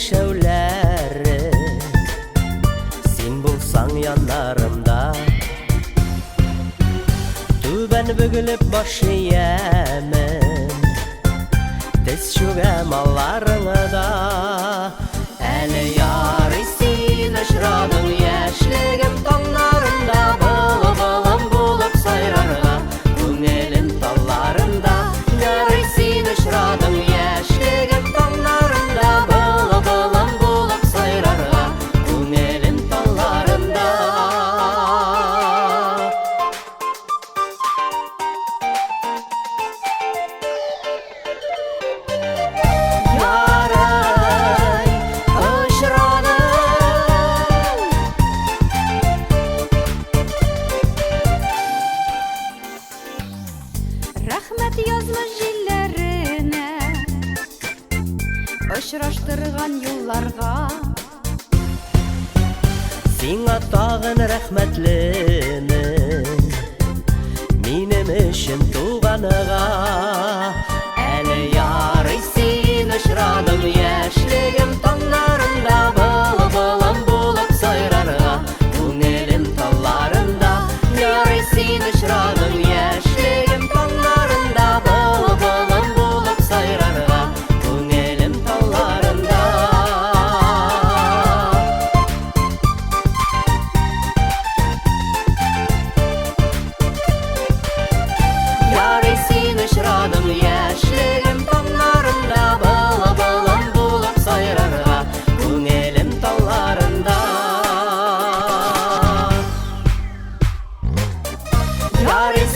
шәүләре, син булсаң янарымда. Түбән бөгелеп баш иәмен, тез чүгәм алларыңда. Әле ярый син очрадың яшьлегем таңнарында, былым булып сайрарга күңелем талларында. Ярый син очрадың яшьлегем таңнарында, былым булып сайрарга күңелем талларында. Рәхмәт язмыш җилләренә, очраштырган юлларга. Сиңа тагын рәхмәтлемен, минем өчен туганыга. Әле ярый син очрадың яшьлегем таңнарында, былым булып сайрарга күңелем талларында. Ярый син очрадың яшьлегем таңнарында, былым булып сайрарга күңелем талларында. Ярый син очрадың яшьлегем таңнарында, былым булып сайрарга күңелем талларында. Ярый